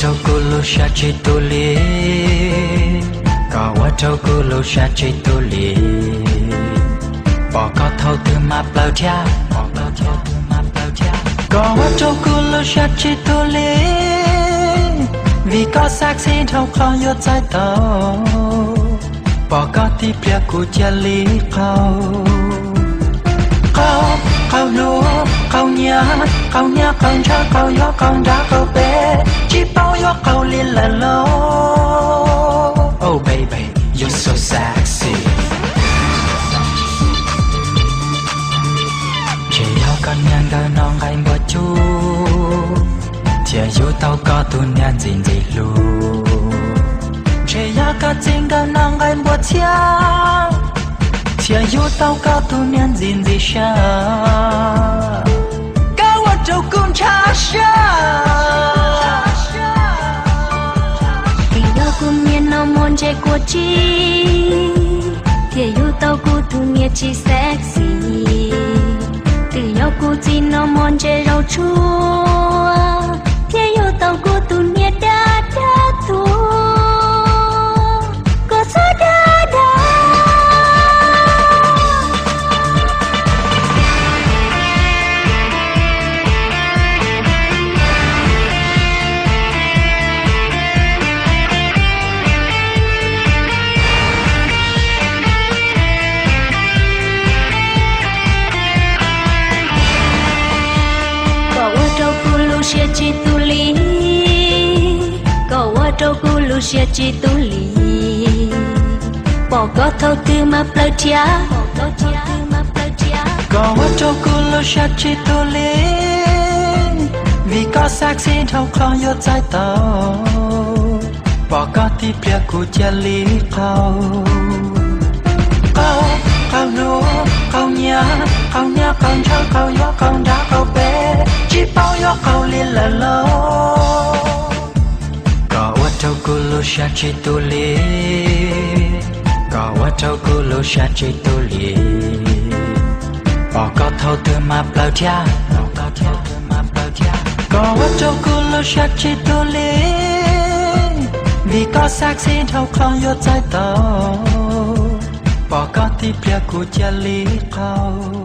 trâu cô lô sa chơi tô lê có quá trâu cô lô sa chơi tô lê bỏ có thâu từ mà bao cha bỏ bao cha từ mà bao cha có quá trâu cô lô sa chơi tô lê vì có xác xin thâu khó yết trái tàu bỏ có tí bia của cha lý khâu khâu lúa khâu nhá khâu cha khâu gió khâu đá khâu bé chỉ bao gió khâu liên là lô. Oh baby, you're so sexy. Chỉ yêu con nhang đời non gai một chút, chỉ yêu tao có tu nhang gì luôn. Chỉ yêu con chính đời non gai một chiang, chỉ yêu tao có tu nhang gì sao? Cao ở châu cũng cha sao? Cùng nhiên nó môn chạy của chi thì yêu tao cô thu nghĩa chi sexy từ yêu cô chi nó môn chạy rau chua thì yêu tao cô thu nghĩa đã thua có số đã xia chi tu li, có qua trâu cu lu xia chi tu li, bỏ có thâu tư mà pleu chia, có qua trâu cu lu xia chi tu li, vì có xác xin thâu khó yết trái tàu, bỏ có tí bia của cha lý khâu lúa khâu nhá khâu cha khâu gió khâu đá khâu bé chỉ bao gió khâu liên là lô. Có quá trâu cô lô sa chơi tô lê, có quá trâu cô lô sa chơi tô lê, bỏ có thâu từ mà bao cha, có quá trâu cô lô sa chơi tô lê, vì có xác xin thâu khó yết trái tàu bỏ có tí bia của cha lý khâu.